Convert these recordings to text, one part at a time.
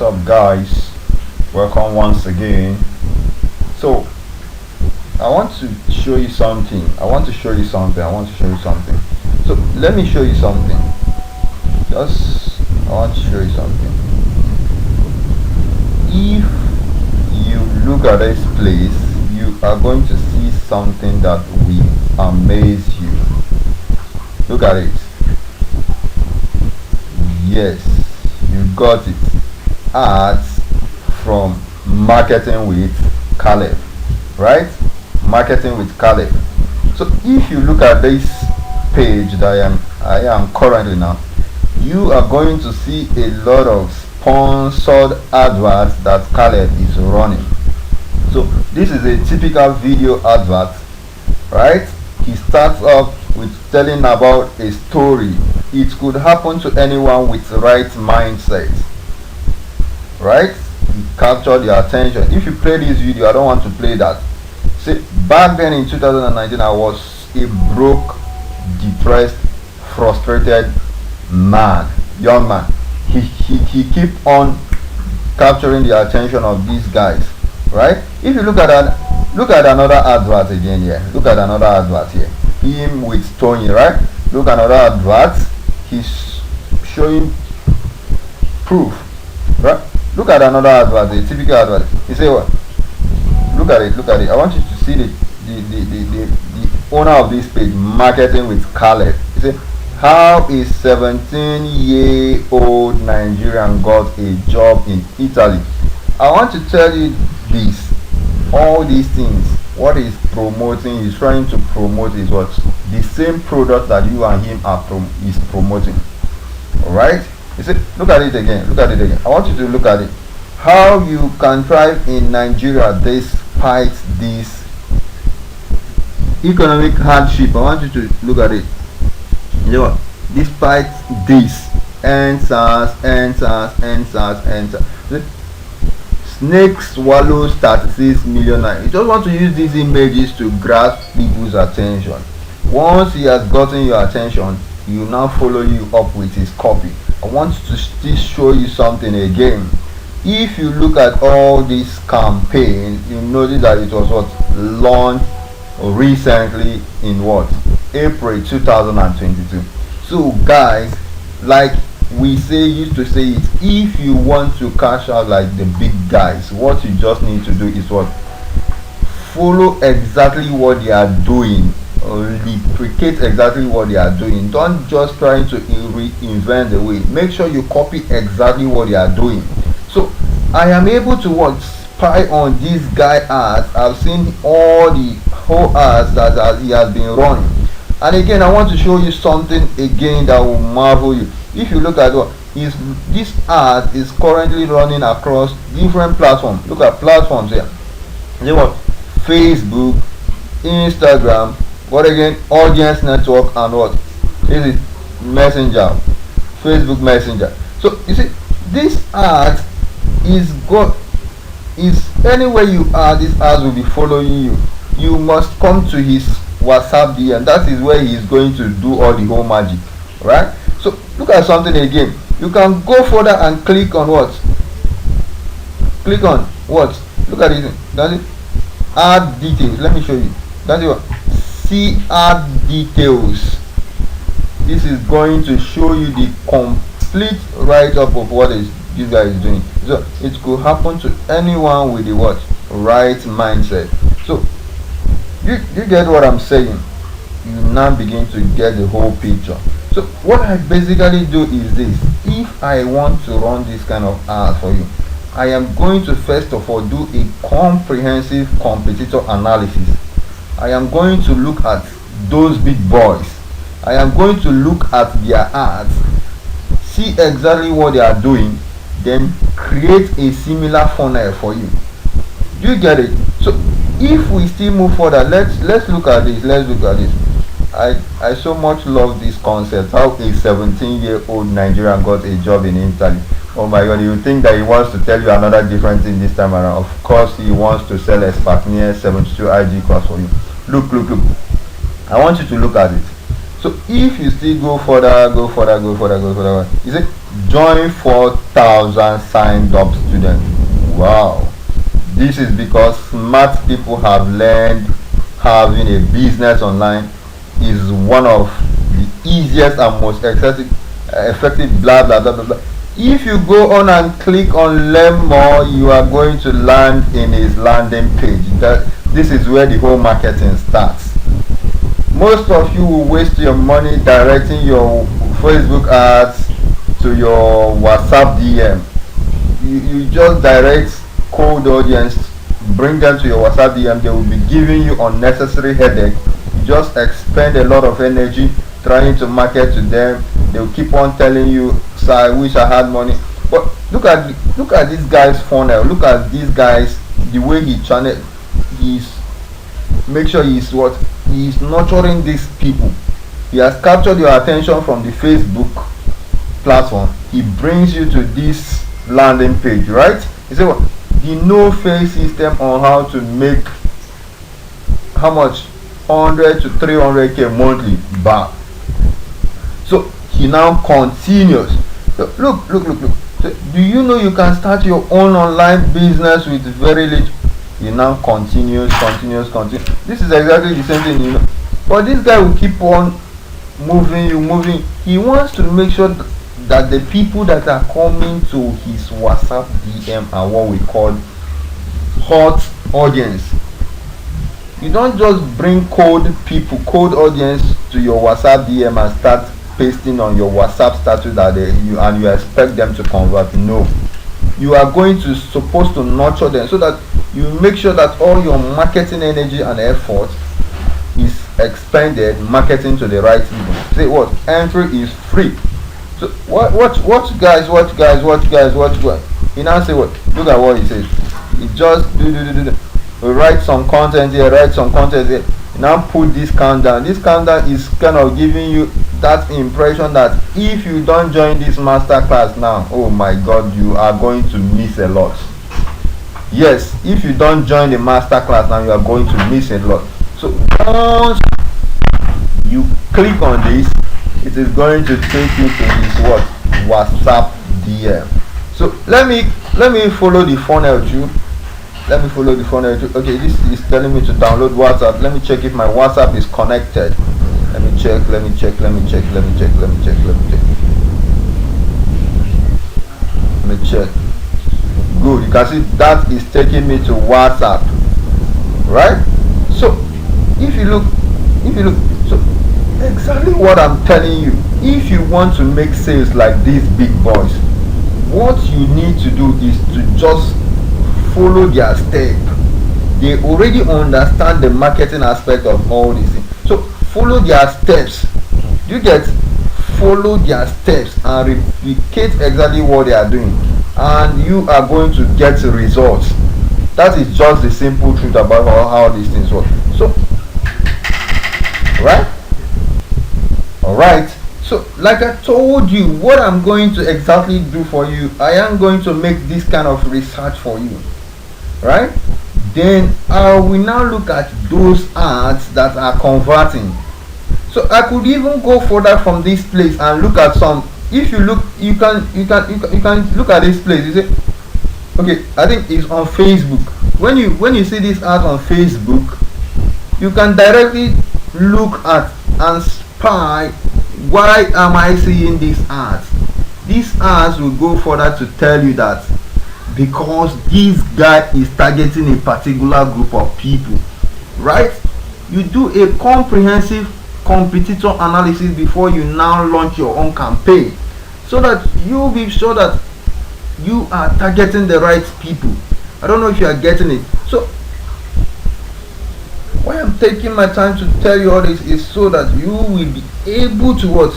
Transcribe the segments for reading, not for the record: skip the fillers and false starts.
up, guys? Welcome once again. So I want to show you something. I want to show you something. So let me show you something. I want to show you something. If you look at this place, you are going to see something that will amaze you. Look at it. Yes, you got it. Ads from Marketing with Caleb, right? Marketing with Caleb. So if you look at this page that I am currently now, you are going to see a lot of sponsored adverts that Caleb is running. So this is a typical video advert, right? He starts off with telling about a story. It could happen to anyone with the right mindset, right? He captured your attention. If you play this video, I don't want to play that. See, back then in 2019, I was a broke, depressed, frustrated young man. He keep on capturing the attention of these guys, right? If you look at another advert again here. Look at another advert here. Him with Tony, right? Look at another advert. He's showing proof, right? Look at another advert, a typical advert. He say what? Look at it. I want you to see the owner of this page, Marketing with Caleb. He say, how a 17-year-old Nigerian got a job in Italy. I want to tell you this. All these things, what he's promoting, he's trying to promote is what? The same product that you and him is promoting. Alright? You see, look at it again. I want you to look at it. How you can thrive in Nigeria despite this economic hardship. I want you to look at it. You know what? Despite this, answers. Snake swallows 36 million. You just want to use these images to grasp people's attention. Once he has gotten your attention, he will now follow you up with his copy. I want to still show you something again. If you look at all this campaign, you notice that it was what launched recently in what? April 2022. So guys, like we used to say it, if you want to cash out like the big guys, what you just need to do is what? Follow exactly what they are doing, or replicate exactly what they are doing. Don't just try to reinvent the way. Make sure you copy exactly what they are doing. So I am able to spy on this guy ads. I've seen all the whole ads that he has been running. And again, I want to show you something again that will marvel you. If you look at what this ad is currently running across different platforms. Look at platforms here. You know what? Facebook, Instagram, what again? Audience network, and what? This is Messenger, Facebook Messenger. So you see, this ad is anywhere you are, this ad will be following you. You must come to his WhatsApp DM. That is where he is going to do all the whole magic, right? So look at something again. You can go further and click on what? Click on what? Look at it. That's it. Add details. Let me show you. That's it. See add details. This is going to show you the complete write-up of what this guy is doing. So it could happen to anyone with the what? Right mindset. So you get what I'm saying? You now begin to get the whole picture. So what I basically do is this. If I want to run this kind of ad for you, I am going to first of all do a comprehensive competitor analysis. I am going to look at those big boys. I am going to look at their ads, see exactly what they are doing, then create a similar funnel for you. Do you get it? So if we still move further, let's look at this. I so much love this concept, how a 17-year-old Nigerian got a job in Italy. Oh my god, you think that he wants to tell you another different thing this time around. Of course he wants to sell a Sparknier 72 IG class for you. Look. I want you to look at it. So if you still go further, you see, join 4,000 signed up students. Wow, this is because smart people have learned having a business online is one of the easiest and most effective blah blah blah blah blah. If you go on and click on learn more, you are going to land in his landing page. This is where the whole marketing starts. Most of you will waste your money directing your Facebook ads to your WhatsApp DM. You just direct cold audience, bring them to your WhatsApp DM. They will be giving you unnecessary headache. You just expend a lot of energy trying to market to them. They will keep on telling you, "Sir, I wish I had money." But look at this guy's funnel. Look at these guys, the way he channel. Make sure he's nurturing these people. He has captured your attention from the Facebook platform. He brings you to this landing page, right? He said, "What? The no-face system on how to make how much 100 to 300k monthly back." So he now continues. So look. So, do you know you can start your own online business with very little? He now continues. This is exactly the same thing, you know. But this guy will keep on moving. He wants to make sure that the people that are coming to his WhatsApp DM are what we call hot audience. You don't just bring cold audience to your WhatsApp DM and start pasting on your WhatsApp status that you expect them to convert. No, you are supposed to nurture them so that you make sure that all your marketing energy and effort is expended marketing to the right people. Say what? Entry is free. So what guys? He now say what? Look at what he says. He just do. We write some content here, You now put this countdown. This countdown is kind of giving you that impression that if you don't join this master class now, oh my God, you are going to miss a lot. Yes, if you don't join the master class now, you are going to miss a lot. So once you click on this, it is going to take you to this WhatsApp DM. So let me follow the funnel too. Okay, this is telling me to download WhatsApp. Let me check if my WhatsApp is connected. Let me check. Good, you can see that is taking me to WhatsApp, right? So if you look, so exactly what I'm telling you. If you want to make sales like these big boys, what you need to do is to just follow their step. They already understand the marketing aspect of all these things. So follow their steps. You get follow their steps and replicate exactly what they are doing, and you are going to get results. That is just the simple truth about how these things work. So alright, so like I told you, what I'm going to exactly do for you, I am going to make this kind of research for you, right? Then I will now look at those ads that are converting. So I could even go further from this place and look at some. If you look, you can look at this place. You say, okay, I think it's on Facebook. When you see this ad on Facebook, you can directly look at and spy, why am I seeing these ads? These ads will go further to tell you that because this guy is targeting a particular group of people, right? You do a comprehensive competitor analysis before you now launch your own campaign, so that you'll be sure that you are targeting the right people. I don't know if you are getting it. So why I'm taking my time to tell you all this is so that you will be able to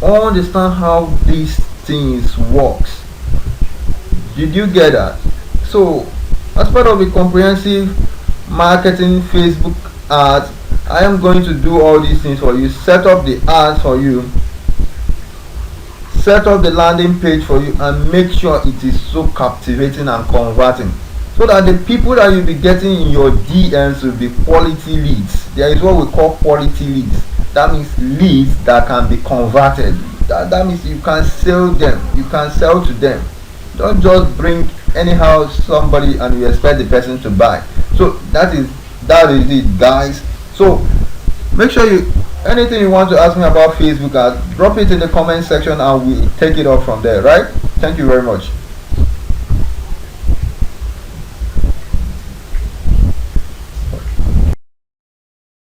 understand how these things works. Did you get that? So as part of the comprehensive marketing Facebook ads, I am going to do all these things for you. Set up the ads for you, set up the landing page for you, and make sure it is so captivating and converting, so that the people that you'll be getting in your DMs will be quality leads. There is what we call quality leads. That means leads that can be converted. That means you can sell them, you can sell to them. Don't just bring anyhow somebody and you expect the person to buy. So that is it, guys. So make sure you, anything you want to ask me about Facebook, drop it in the comment section and we take it up from there, right? Thank you very much.